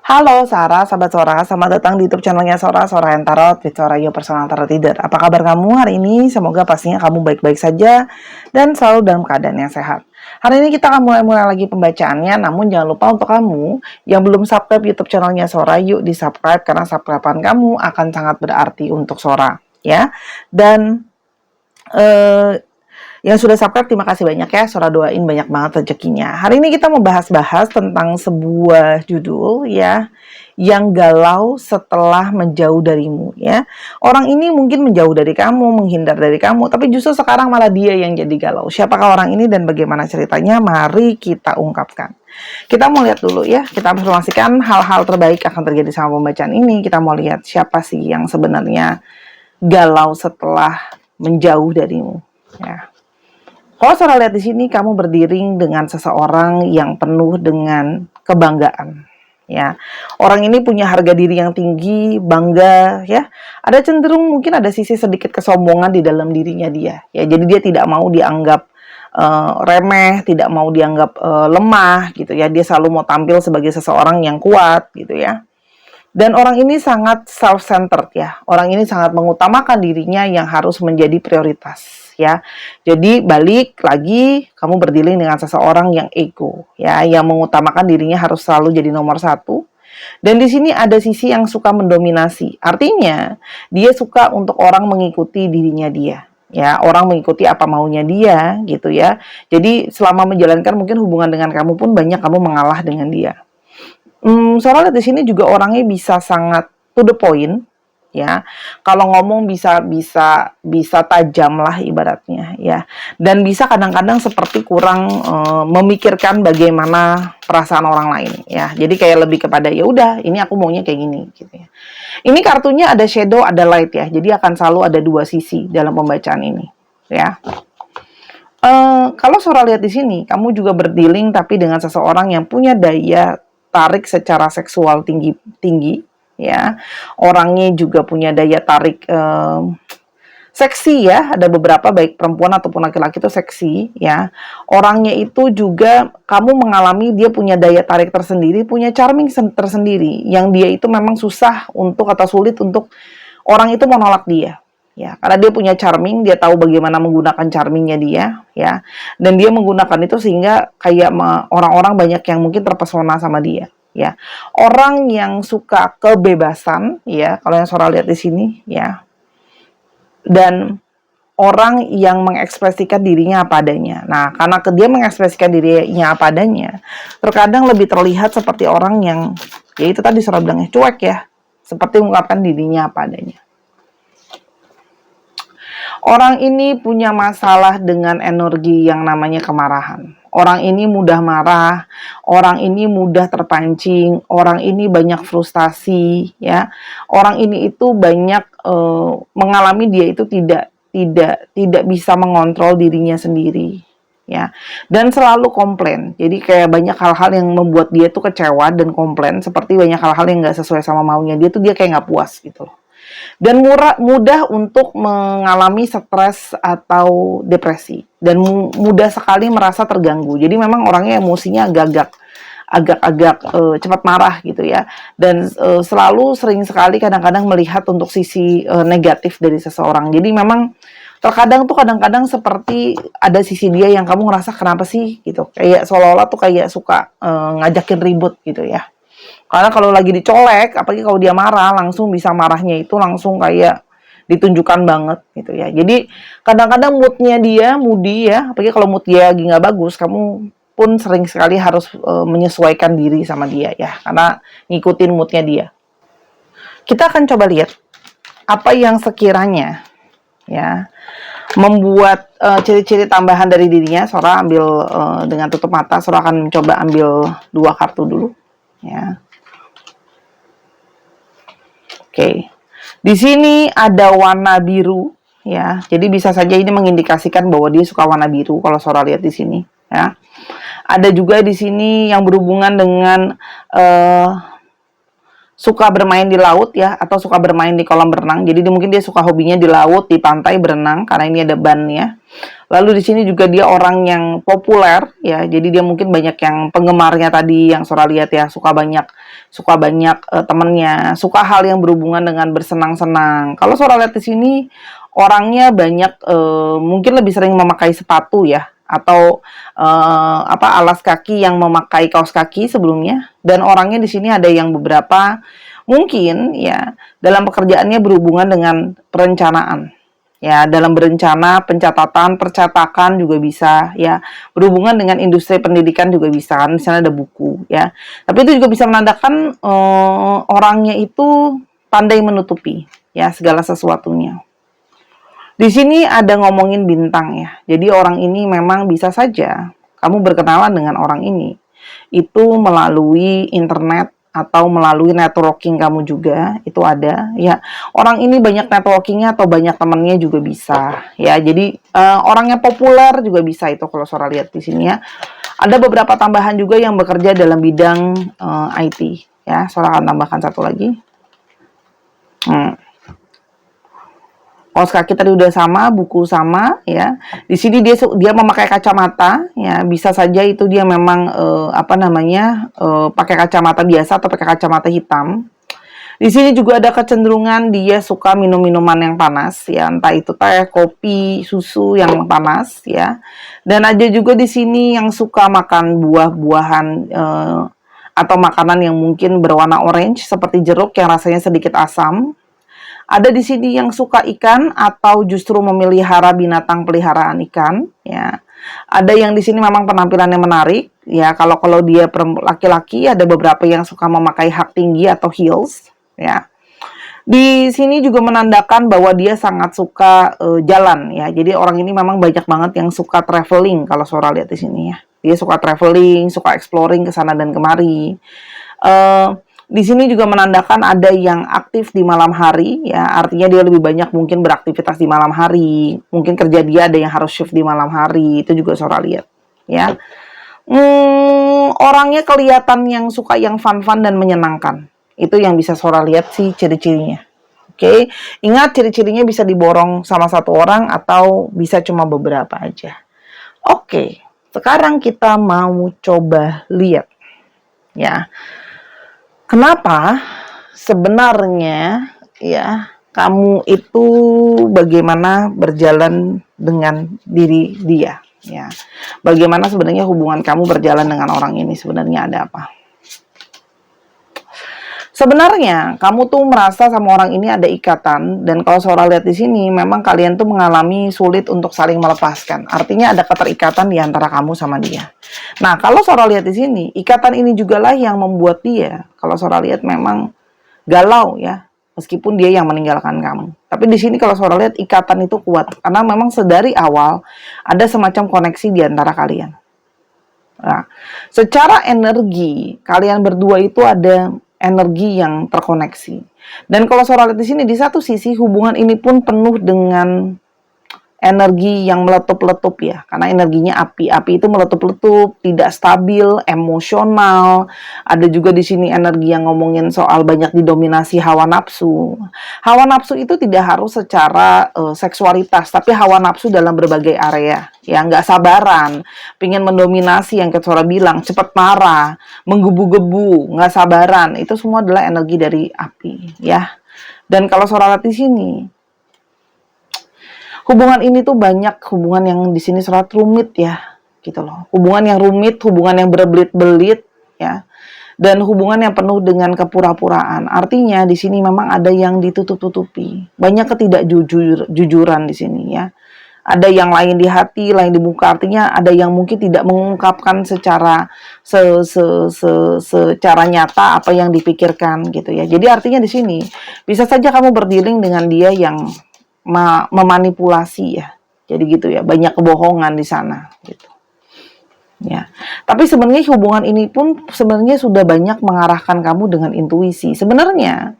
Halo Sarah, sahabat Sora, selamat datang di YouTube channelnya Sora, Sora and Tarot with Sora Your Personal Tarot Reader. Apa kabar kamu hari ini? Semoga pastinya kamu baik-baik saja dan selalu dalam keadaan yang sehat. Hari ini kita akan mulai lagi pembacaannya, namun jangan lupa untuk kamu yang belum subscribe YouTube channelnya Sora, yuk di subscribe karena subscribe kamu akan sangat berarti untuk Sora, ya. Dan yang sudah subscribe, terima kasih banyak ya. Sora doain banyak banget rezekinya. Hari ini kita mau bahas tentang sebuah judul ya, yang galau setelah menjauh darimu ya. Orang ini mungkin menjauh dari kamu, menghindar dari kamu, tapi justru sekarang malah dia yang jadi galau. Siapakah orang ini dan bagaimana ceritanya? Mari kita ungkapkan. Kita mau lihat dulu ya, kita informasikan hal-hal terbaik akan terjadi sama pembacaan ini. Kita mau lihat siapa sih yang sebenarnya galau setelah menjauh darimu ya. Kalau Sora lihat di sini, kamu berdiri dengan seseorang yang penuh dengan kebanggaan, ya. Orang ini punya harga diri yang tinggi, bangga, ya. Ada cenderung mungkin ada sisi sedikit kesombongan di dalam dirinya dia, ya. Jadi dia tidak mau dianggap remeh, tidak mau dianggap lemah, gitu ya. Dia selalu mau tampil sebagai seseorang yang kuat, gitu ya. Dan orang ini sangat self-centered ya. Orang ini sangat mengutamakan dirinya yang harus menjadi prioritas ya. Jadi balik lagi kamu berdealing dengan seseorang yang ego ya, yang mengutamakan dirinya harus selalu jadi nomor satu. Dan di sini ada sisi yang suka mendominasi. Artinya dia suka untuk orang mengikuti dirinya dia. Ya, orang mengikuti apa maunya dia gitu ya. Jadi selama menjalankan mungkin hubungan dengan kamu pun banyak kamu mengalah dengan dia. Soalnya di sini juga orangnya bisa sangat to the point, ya. Kalau ngomong bisa tajam lah ibaratnya, ya. Dan bisa kadang-kadang seperti kurang memikirkan bagaimana perasaan orang lain, ya. Jadi kayak lebih kepada ya udah, ini aku maunya kayak gini, gitu ya. Ini kartunya ada shadow, ada light ya. Jadi akan selalu ada dua sisi dalam pembacaan ini, ya. Kalau Sora lihat di sini, kamu juga berdealing tapi dengan seseorang yang punya daya tarik secara seksual tinggi ya. Orangnya juga punya daya tarik seksi ya. Ada beberapa baik perempuan ataupun laki-laki itu seksi ya. Orangnya itu juga kamu mengalami dia punya daya tarik tersendiri, punya charming tersendiri yang dia itu memang susah untuk atau sulit untuk orang itu menolak dia. Ya, karena dia punya charming, dia tahu bagaimana menggunakan charmingnya dia, ya, dan dia menggunakan itu sehingga kayak orang-orang banyak yang mungkin terpesona sama dia, ya. Orang yang suka kebebasan, ya, kalau yang Sora lihat di sini, ya, dan orang yang mengekspresikan dirinya apa adanya. Nah, karena dia mengekspresikan dirinya apa adanya, terkadang lebih terlihat seperti orang yang, ya itu tadi Sora bilangnya cuek ya, seperti mengungkapkan dirinya apa adanya. Orang ini punya masalah dengan energi yang namanya kemarahan. Orang ini mudah marah, orang ini mudah terpancing, orang ini banyak frustasi, ya. Orang ini itu banyak mengalami dia itu tidak bisa mengontrol dirinya sendiri, ya. Dan selalu komplain. Jadi kayak banyak hal-hal yang membuat dia tuh kecewa dan komplain, seperti banyak hal-hal yang nggak sesuai sama maunya dia tuh dia kayak nggak puas gitu loh. Dan mudah untuk mengalami stres atau depresi dan mudah sekali merasa terganggu. Jadi memang orangnya emosinya agak-agak cepat marah gitu ya. Dan selalu sering sekali kadang-kadang melihat untuk sisi negatif dari seseorang. Jadi memang kadang-kadang seperti ada sisi dia yang kamu ngerasa kenapa sih gitu. Kayak seolah-olah tuh kayak suka ngajakin ribut gitu ya. Karena kalau lagi dicolek, apalagi kalau dia marah, langsung bisa marahnya itu langsung kayak ditunjukkan banget gitu ya. Jadi kadang-kadang moodnya dia, moody ya, apalagi kalau mood dia lagi nggak bagus, kamu pun sering sekali harus menyesuaikan diri sama dia ya, karena ngikutin moodnya dia. Kita akan coba lihat apa yang sekiranya ya membuat ciri-ciri tambahan dari dirinya. Sora ambil dengan tutup mata, Sora akan coba ambil 2 kartu dulu ya. Oke. Di sini ada warna biru ya. Jadi bisa saja ini mengindikasikan bahwa dia suka warna biru kalau Sora lihat di sini ya. Ada juga di sini yang berhubungan dengan suka bermain di laut ya, atau suka bermain di kolam renang. Jadi mungkin dia suka hobinya di laut, di pantai berenang karena ini ada bannya. Lalu di sini juga dia orang yang populer ya. Jadi dia mungkin banyak yang penggemarnya tadi yang Sora lihat ya, suka banyak temennya, suka hal yang berhubungan dengan bersenang-senang. Kalau Sora lihat di sini orangnya banyak mungkin lebih sering memakai sepatu ya, atau alas kaki yang memakai kaos kaki sebelumnya, dan orangnya di sini ada yang beberapa mungkin ya dalam pekerjaannya berhubungan dengan perencanaan ya, dalam berencana, pencatatan, percetakan juga bisa ya, berhubungan dengan industri pendidikan juga bisa kan, misalnya ada buku ya, tapi itu juga bisa menandakan orangnya itu pandai menutupi ya segala sesuatunya. Di sini ada ngomongin bintang ya. Jadi orang ini memang bisa saja kamu berkenalan dengan orang ini itu melalui internet atau melalui networking kamu juga, itu ada ya. Orang ini banyak networkingnya atau banyak temennya juga bisa ya. Jadi orang yang populer juga bisa itu kalau Sora lihat di sini ya. Ada beberapa tambahan juga yang bekerja dalam bidang IT ya. Sora akan tambahkan satu lagi. Kaos kaki tadi udah sama, buku sama ya. Di sini dia memakai kacamata ya, bisa saja itu dia memang pakai kacamata biasa atau pakai kacamata hitam. Di sini juga ada kecenderungan dia suka minum minuman yang panas ya, entah itu teh, kopi, susu yang panas ya. Dan ada juga di sini yang suka makan buah-buahan atau makanan yang mungkin berwarna orange seperti jeruk yang rasanya sedikit asam. Ada di sini yang suka ikan atau justru memelihara binatang peliharaan ikan ya. Ada yang di sini memang penampilannya menarik ya. Kalau dia laki-laki, ada beberapa yang suka memakai hak tinggi atau heels ya. Di sini juga menandakan bahwa dia sangat suka jalan ya. Jadi orang ini memang banyak banget yang suka traveling kalau Sora lihat di sini ya. Dia suka traveling, suka exploring ke sana dan kemari. Di sini juga menandakan ada yang aktif di malam hari ya, artinya dia lebih banyak mungkin beraktivitas di malam hari, mungkin kerja dia ada yang harus shift di malam hari, itu juga Sora lihat ya. Orangnya kelihatan yang suka yang fun-fun dan menyenangkan, itu yang bisa Sora lihat sih ciri-cirinya. Oke, ingat ciri-cirinya bisa diborong sama satu orang atau bisa cuma beberapa aja. Oke, sekarang kita mau coba lihat ya. Kenapa sebenarnya ya kamu itu bagaimana berjalan dengan diri dia ya. Bagaimana sebenarnya hubungan kamu berjalan dengan orang ini, sebenarnya ada apa? Sebenarnya kamu tuh merasa sama orang ini ada ikatan, dan kalau Sora lihat di sini memang kalian tuh mengalami sulit untuk saling melepaskan. Artinya ada keterikatan di antara kamu sama dia. Nah, kalau Sora lihat di sini, ikatan ini juga lah yang membuat dia, kalau Sora lihat memang galau ya, meskipun dia yang meninggalkan kamu. Tapi di sini kalau Sora lihat ikatan itu kuat karena memang sedari awal ada semacam koneksi di antara kalian. Nah, secara energi kalian berdua itu ada energi yang terkoneksi. Dan kalau Sora lihat di sini, di satu sisi hubungan ini pun penuh dengan energi yang meletup-letup ya, karena energinya api. Api itu meletup-letup, tidak stabil, emosional. Ada juga di sini energi yang ngomongin soal banyak didominasi hawa nafsu. Hawa nafsu itu tidak harus secara seksualitas, tapi hawa nafsu dalam berbagai area. Ya, nggak sabaran, pingin mendominasi yang Sora bilang, cepat marah, menggebu-gebu, nggak sabaran. Itu semua adalah energi dari api ya. Dan kalau Sora lihat di sini, hubungan ini tuh banyak hubungan yang di sini Sora rumit ya, gitu loh. Hubungan yang rumit, hubungan yang berbelit-belit ya. Dan hubungan yang penuh dengan kepura-puraan. Artinya di sini memang ada yang ditutup-tutupi. Banyak ketidakjujuran di sini ya. Ada yang lain di hati, lain di muka. Artinya ada yang mungkin tidak mengungkapkan secara secara nyata apa yang dipikirkan gitu ya. Jadi artinya di sini bisa saja kamu berdealing dengan dia yang memanipulasi ya. Jadi gitu ya, banyak kebohongan di sana gitu. Ya. Tapi sebenarnya hubungan ini pun sebenarnya sudah banyak mengarahkan kamu dengan intuisi. Sebenarnya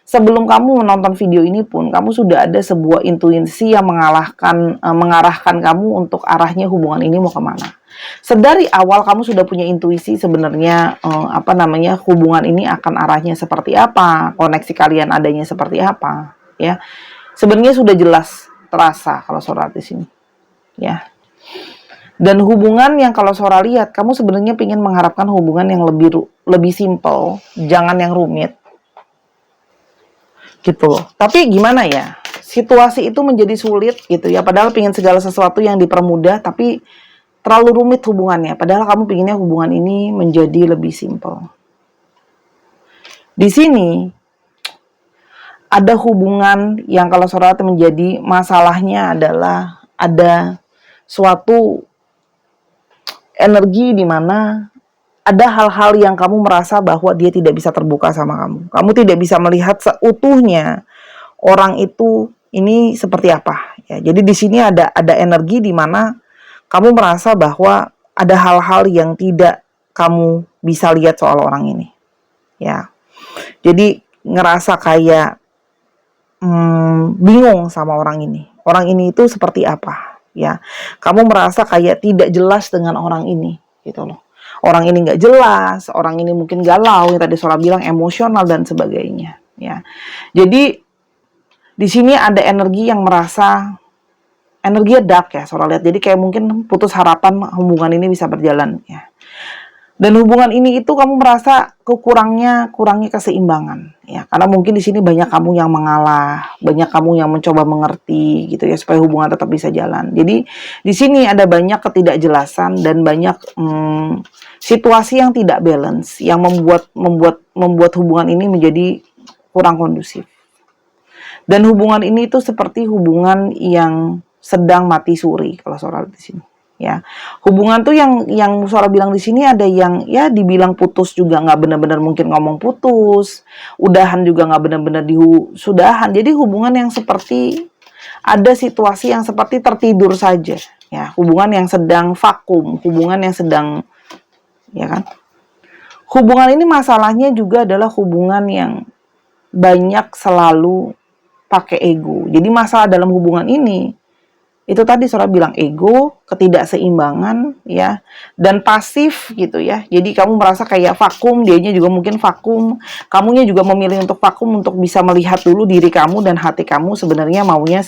sebelum kamu menonton video ini pun kamu sudah ada sebuah intuisi yang mengarahkan kamu untuk arahnya hubungan ini mau kemana. Sedari awal kamu sudah punya intuisi sebenarnya hubungan ini akan arahnya seperti apa, koneksi kalian adanya seperti apa, ya. Sebenarnya sudah jelas terasa kalau Sora di sini, ya. Dan hubungan yang kalau Sora lihat, kamu sebenarnya ingin mengharapkan hubungan yang lebih simple, jangan yang rumit, gitu loh. Tapi gimana ya? Situasi itu menjadi sulit gitu ya. Padahal pengen segala sesuatu yang dipermudah, tapi terlalu rumit hubungannya. Padahal kamu pinginnya hubungan ini menjadi lebih simple. Di sini ada hubungan yang kalau Sora menjadi masalahnya adalah ada suatu energi di mana ada hal-hal yang kamu merasa bahwa dia tidak bisa terbuka sama kamu. Kamu tidak bisa melihat seutuhnya orang itu ini seperti apa. Ya, jadi di sini ada energi di mana kamu merasa bahwa ada hal-hal yang tidak kamu bisa lihat soal orang ini. Ya, jadi ngerasa kayak bingung sama orang ini. Orang ini itu seperti apa? Ya, kamu merasa kayak tidak jelas dengan orang ini, gitu loh. Orang ini nggak jelas, orang ini mungkin galau, yang tadi Sora bilang emosional dan sebagainya. Ya, jadi di sini ada energi yang merasa energi dark ya, Sora lihat. Jadi kayak mungkin putus harapan hubungan ini bisa berjalan. Ya. Dan hubungan ini itu kamu merasa kurangnya keseimbangan ya, karena mungkin di sini banyak kamu yang mengalah, banyak kamu yang mencoba mengerti gitu ya supaya hubungan tetap bisa jalan. Jadi di sini ada banyak ketidakjelasan dan banyak situasi yang tidak balance yang membuat hubungan ini menjadi kurang kondusif. Dan hubungan ini itu seperti hubungan yang sedang mati suri kalau Sora di sini. Ya, hubungan tuh yang Sora bilang di sini ada yang ya dibilang putus juga nggak benar-benar mungkin ngomong putus, udahan juga nggak benar-benar sudahan. Jadi hubungan yang seperti ada situasi yang seperti tertidur saja, ya hubungan yang sedang vakum, hubungan yang sedang, ya kan? Hubungan ini masalahnya juga adalah hubungan yang banyak selalu pakai ego. Jadi masalah dalam hubungan ini itu tadi Sora bilang ego, ketidakseimbangan ya, dan pasif gitu ya. Jadi kamu merasa kayak vakum, dianya juga mungkin vakum. Kamunya juga memilih untuk vakum untuk bisa melihat dulu diri kamu dan hati kamu sebenarnya maunya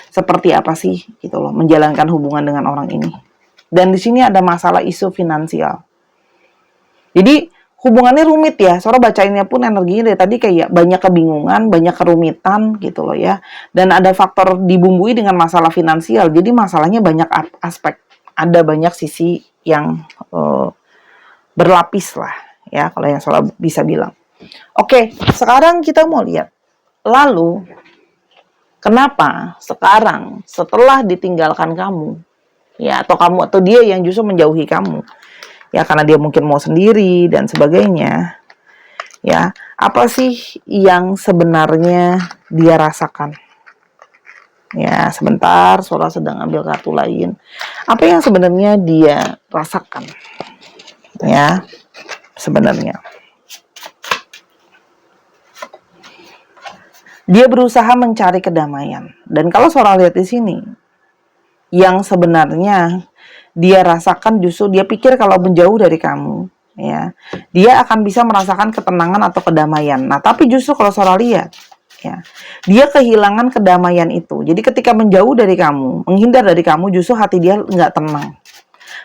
seperti apa sih gitu loh, menjalankan hubungan dengan orang ini. Dan di sini ada masalah isu finansial. Jadi hubungannya rumit ya, Sora bacainnya pun energinya dari tadi kayak banyak kebingungan, banyak kerumitan gitu loh ya. Dan ada faktor dibumbui dengan masalah finansial, jadi masalahnya banyak aspek. Ada banyak sisi yang berlapis lah ya, kalau yang Sora bisa bilang. Oke, sekarang kita mau lihat. Lalu, kenapa sekarang setelah ditinggalkan kamu, ya atau dia yang justru menjauhi kamu, ya karena dia mungkin mau sendiri dan sebagainya, ya apa sih yang sebenarnya dia rasakan? Ya sebentar, Sora sedang ambil kartu lain. Apa yang sebenarnya dia rasakan? Ya sebenarnya dia berusaha mencari kedamaian. Dan kalau Sora lihat di sini, yang sebenarnya dia rasakan justru dia pikir kalau menjauh dari kamu, ya, dia akan bisa merasakan ketenangan atau kedamaian. Nah, tapi justru kalau Sora lihat, ya, dia kehilangan kedamaian itu. Jadi ketika menjauh dari kamu, menghindar dari kamu, justru hati dia nggak tenang.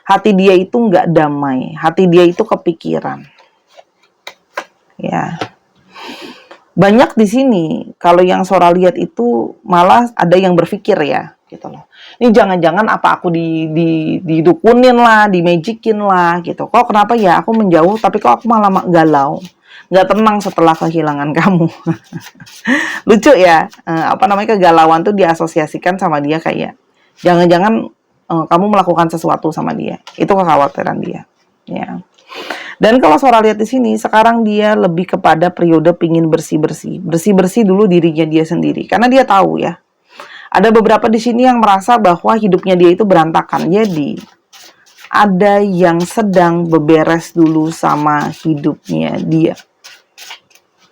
Hati dia itu nggak damai. Hati dia itu kepikiran. Ya. Banyak di sini, kalau yang Sora lihat itu malah ada yang berpikir ya, gitu loh. Ini jangan-jangan apa aku didukunin lah, dimagicin lah gitu. Kok kenapa ya aku menjauh tapi kok aku malah galau, nggak tenang setelah kehilangan kamu. Lucu ya, kegalauan tuh diasosiasikan sama dia kayak jangan-jangan kamu melakukan sesuatu sama dia. Itu kekhawatiran dia. Ya. Dan kalau Sora lihat di sini, sekarang dia lebih kepada periode pingin bersih-bersih dulu dirinya dia sendiri, karena dia tahu ya. Ada beberapa di sini yang merasa bahwa hidupnya dia itu berantakan. Jadi ada yang sedang beberes dulu sama hidupnya dia,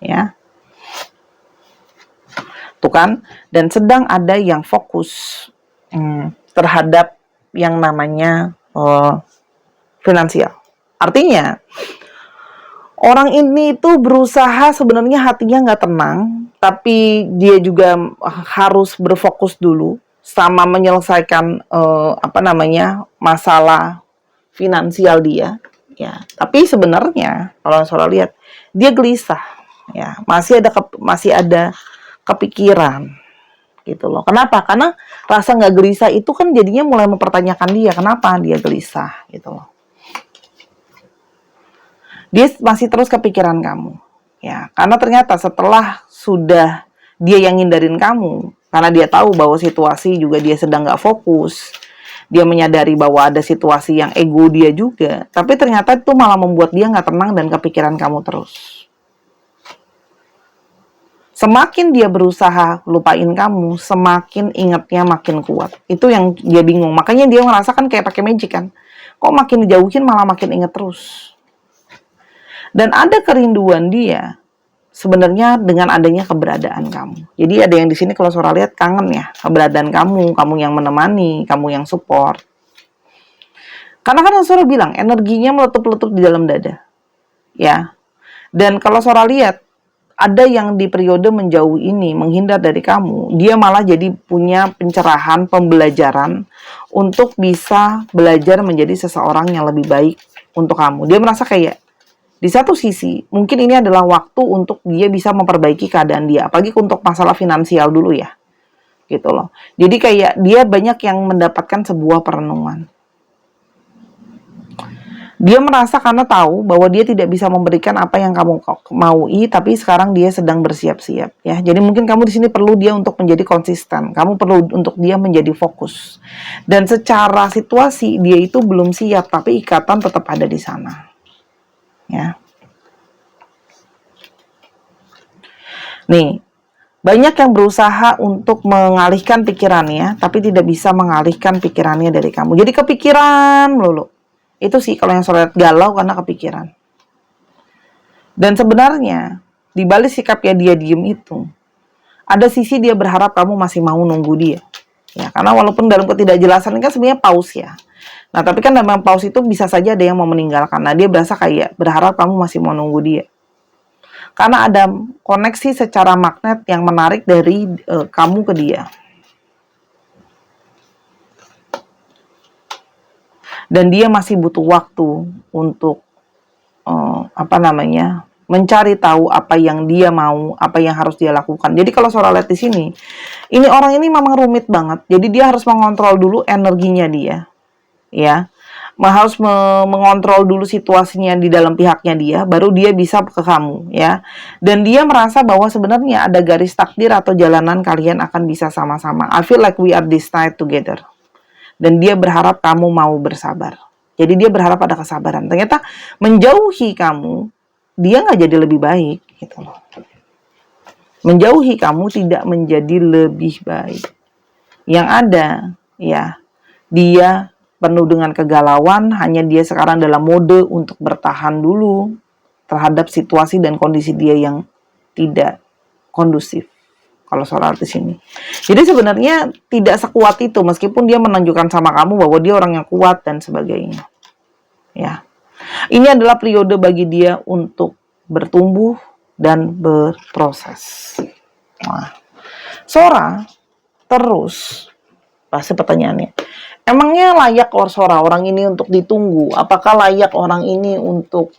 ya. Tuh kan? Dan sedang ada yang fokus terhadap yang namanya finansial. Artinya, orang ini tuh berusaha sebenarnya hatinya nggak tenang, tapi dia juga harus berfokus dulu sama menyelesaikan masalah finansial dia. Ya, tapi sebenarnya kalau saudara lihat dia gelisah, ya masih ada kepikiran gitu loh. Kenapa? Karena rasa nggak gelisah itu kan jadinya mulai mempertanyakan dia kenapa dia gelisah gitu loh. Dia masih terus kepikiran kamu, ya karena ternyata setelah sudah dia yang ngindarin kamu, karena dia tahu bahwa situasi juga dia sedang nggak fokus. Dia menyadari bahwa ada situasi yang ego dia juga, tapi ternyata itu malah membuat dia nggak tenang dan kepikiran kamu terus. Semakin dia berusaha lupain kamu, semakin ingatnya makin kuat. Itu yang dia bingung. Makanya dia ngerasakan kayak pakai magic kan. Kok makin dijauhin malah makin ingat terus. Dan ada kerinduan dia sebenarnya dengan adanya keberadaan kamu. Jadi ada yang di sini kalau saudara lihat kangen ya, keberadaan kamu, kamu yang menemani, kamu yang support. Karena kan saudara bilang energinya meletup-letup di dalam dada. Ya. Dan kalau saudara lihat ada yang di periode menjauh ini menghindar dari kamu, dia malah jadi punya pencerahan, pembelajaran untuk bisa belajar menjadi seseorang yang lebih baik untuk kamu. Dia merasa kayak di satu sisi, mungkin ini adalah waktu untuk dia bisa memperbaiki keadaan dia. Apalagi untuk masalah finansial dulu ya. Gitu loh. Jadi kayak dia banyak yang mendapatkan sebuah perenungan. Dia merasa karena tahu bahwa dia tidak bisa memberikan apa yang kamu maui, tapi sekarang dia sedang bersiap-siap. Ya. Jadi mungkin kamu di sini perlu dia untuk menjadi konsisten. Kamu perlu untuk dia menjadi fokus. Dan secara situasi, dia itu belum siap, tapi ikatan tetap ada di sana. Ya. Nih, banyak yang berusaha untuk mengalihkan pikirannya, tapi tidak bisa mengalihkan pikirannya dari kamu. Jadi kepikiran melulu. Itu sih kalau yang saudara galau karena kepikiran. Dan sebenarnya, di balik sikapnya dia diem itu, ada sisi dia berharap kamu masih mau nunggu dia. Ya, karena walaupun dalam ketidakjelasan ini kan sebenarnya pause ya. Nah, tapi kan dalam pause itu bisa saja ada yang mau meninggalkan. Nah, dia berasa kayak berharap kamu masih mau nunggu dia. Karena ada koneksi secara magnet yang menarik dari kamu ke dia. Dan dia masih butuh waktu untuk mencari tahu apa yang dia mau, apa yang harus dia lakukan. Jadi kalau saudara lihat di sini, ini orang ini memang rumit banget. Jadi dia harus mengontrol dulu energinya dia. Ya, harus mengontrol dulu situasinya di dalam pihaknya dia, baru dia bisa ke kamu, ya. Dan dia merasa bahwa sebenarnya ada garis takdir atau jalanan kalian akan bisa sama-sama. I feel like we are destined together. Dan dia berharap kamu mau bersabar. Jadi dia berharap ada kesabaran. Ternyata menjauhi kamu, dia nggak jadi lebih baik, gitu loh. Menjauhi kamu tidak menjadi lebih baik. Yang ada, ya, dia penuh dengan kegalauan, hanya dia sekarang dalam mode untuk bertahan dulu terhadap situasi dan kondisi dia yang tidak kondusif. Kalau soal artis ini. Jadi sebenarnya tidak sekuat itu, meskipun dia menunjukkan sama kamu bahwa dia orang yang kuat dan sebagainya. Ya. Ini adalah periode bagi dia untuk bertumbuh dan berproses. Nah, Sora terus pasti pertanyaannya, emangnya layak orang ini untuk ditunggu? Apakah layak orang ini untuk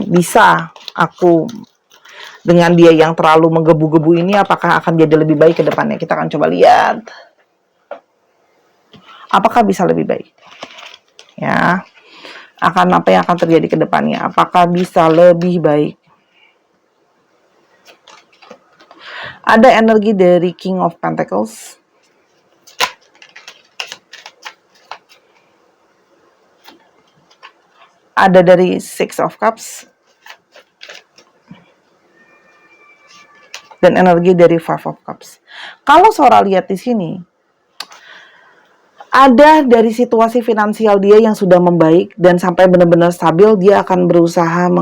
bisa aku dengan dia yang terlalu menggebu-gebu ini, apakah akan jadi lebih baik ke depannya? Kita akan coba lihat. Apakah bisa lebih baik? Ya. Apa yang akan terjadi ke depannya? Apakah bisa lebih baik? Ada energi dari King of Pentacles. Ada dari Six of Cups. Dan energi dari Five of Cups. Kalau Sora lihat di sini, ada dari situasi finansial dia yang sudah membaik dan sampai benar-benar stabil, dia akan berusaha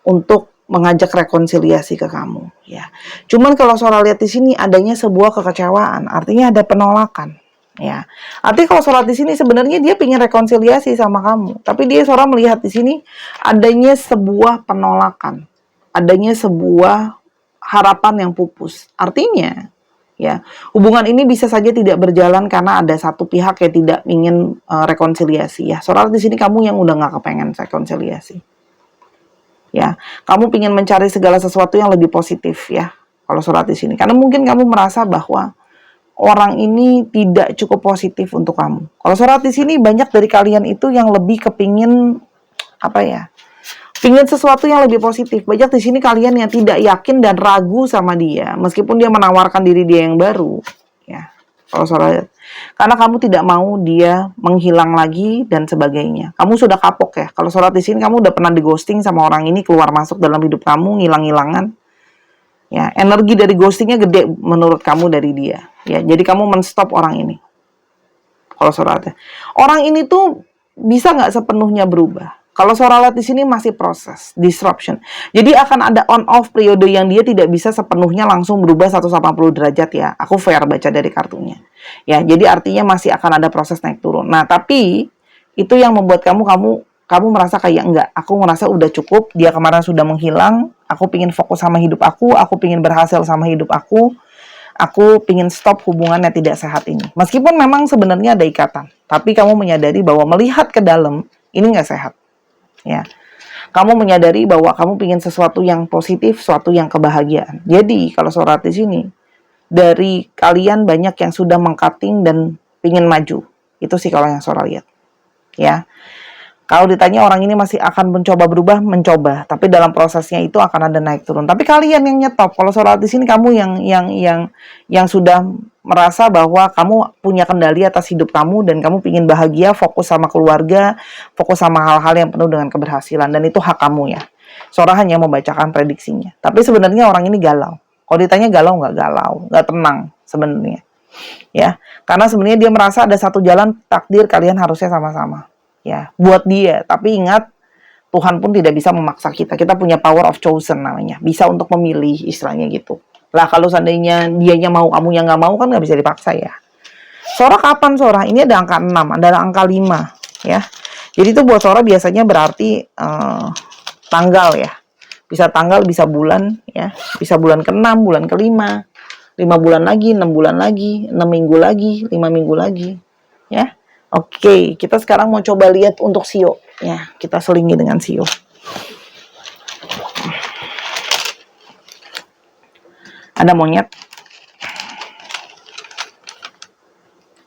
untuk mengajak rekonsiliasi ke kamu. Ya. Cuman kalau Sora lihat di sini adanya sebuah kekecewaan, artinya ada penolakan. Ya, artinya kalau Sora di sini sebenarnya dia ingin rekonsiliasi sama kamu, tapi dia Sora melihat di sini adanya sebuah penolakan, adanya sebuah harapan yang pupus. Artinya, ya, hubungan ini bisa saja tidak berjalan karena ada satu pihak yang tidak ingin rekonsiliasi. Ya, Sora di sini kamu yang udah nggak kepengen rekonsiliasi. Ya, kamu ingin mencari segala sesuatu yang lebih positif ya. Kalau Sora di sini, karena mungkin kamu merasa bahwa orang ini tidak cukup positif untuk kamu. Kalau Sora di sini banyak dari kalian itu yang lebih kepingin apa ya? Pingin sesuatu yang lebih positif. Banyak di sini kalian yang tidak yakin dan ragu sama dia, meskipun dia menawarkan diri dia yang baru. Ya, kalau Sora, karena kamu tidak mau dia menghilang lagi dan sebagainya. Kamu sudah kapok ya. Kalau Sora di sini kamu udah pernah di ghosting sama orang ini, keluar masuk dalam hidup kamu, ngilang-ngilangan. Ya, energi dari ghostingnya gede menurut kamu dari dia. Ya, jadi kamu menstop orang ini. Kalau Sora lihat, orang ini tuh bisa nggak sepenuhnya berubah. Kalau Sora lihat di sini masih proses disruption. Jadi akan ada on off periode yang dia tidak bisa sepenuhnya langsung berubah 180 derajat ya. Aku fair baca dari kartunya. Ya, jadi artinya masih akan ada proses naik turun. Nah, tapi itu yang membuat kamu merasa kayak enggak. Aku merasa udah cukup. Dia kemarin sudah menghilang. Aku pingin fokus sama hidup aku pingin berhasil sama hidup aku pingin stop hubungan yang tidak sehat ini. Meskipun memang sebenarnya ada ikatan, tapi kamu menyadari bahwa melihat ke dalam, ini nggak sehat. Ya, kamu menyadari bahwa kamu pingin sesuatu yang positif, sesuatu yang kebahagiaan. Jadi, kalau Sora di sini, dari kalian banyak yang sudah mengcutting dan pingin maju. Itu sih kalau yang Sora lihat. Ya, kalau ditanya orang ini masih akan mencoba berubah, mencoba, tapi dalam prosesnya itu akan ada naik turun. Tapi kalian yang nyetop, kalau Sora di sini kamu yang sudah merasa bahwa kamu punya kendali atas hidup kamu dan kamu ingin bahagia, fokus sama keluarga, fokus sama hal-hal yang penuh dengan keberhasilan dan itu hak kamu ya. Sora hanya membacakan prediksinya. Tapi sebenarnya orang ini galau. Kalau ditanya galau, nggak tenang sebenarnya. Ya, karena sebenarnya dia merasa ada satu jalan takdir kalian harusnya sama-sama. Ya, buat dia. Tapi ingat, Tuhan pun tidak bisa memaksa kita. Kita punya power of chosen namanya. Bisa untuk memilih, istilahnya gitu. Lah kalau seandainya dianya mau, kamu yang nggak mau kan nggak bisa dipaksa ya. Sora kapan Sora? Ini ada angka 6, ada angka 5. Ya. Jadi itu buat Sora biasanya berarti tanggal ya. Bisa tanggal, bisa bulan ya. Bisa bulan ke-6, bulan ke-5. 5 bulan lagi, 6 bulan lagi, 6 minggu lagi, 5 minggu lagi. Ya. Oke, kita sekarang mau coba lihat untuk Sio. Ya, kita selingi dengan Sio. Ada monyet.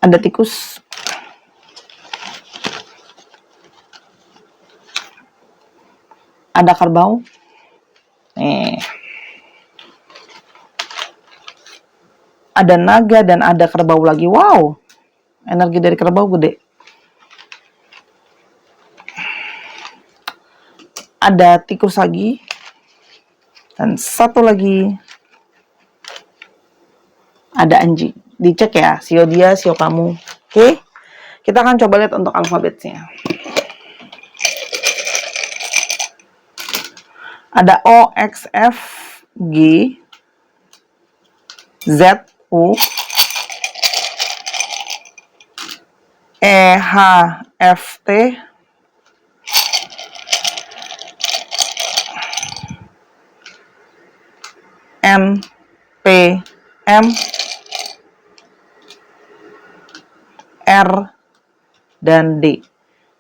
Ada tikus. Ada kerbau. Ada naga dan ada kerbau lagi. Wow. Energi dari kerbau gede. Ada tikus lagi. Dan satu lagi. Ada anjing. Dicek ya, sio dia, sio kamu. Oke? Kita akan coba lihat untuk alfabetnya. Ada O, X, F, G, Z, U, E, H, F, T, N, P, M, R, dan D.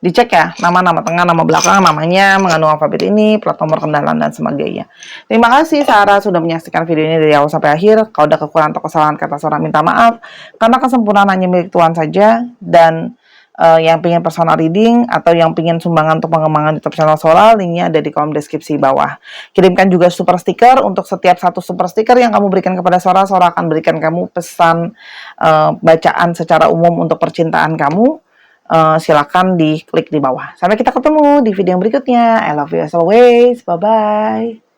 Dicek ya, nama tengah, nama belakang, namanya, mengandung alfabet ini, plat nomor kendaraan, dan sebagainya. Terima kasih Sarah sudah menyaksikan video ini dari awal sampai akhir. Kalau ada kekurangan atau kesalahan kata Sora minta maaf, karena kesempurnaan hanya milik Tuhan saja. Dan yang pengen personal reading atau yang pengen sumbangan untuk pengembangan YouTube channel Sora, linknya ada di kolom deskripsi bawah. Kirimkan juga super stiker. Untuk setiap satu super stiker yang kamu berikan kepada Sora, Sora akan berikan kamu pesan bacaan secara umum untuk percintaan kamu. Silakan diklik di bawah. Sampai kita ketemu di video yang berikutnya. I love you as always. Bye-bye.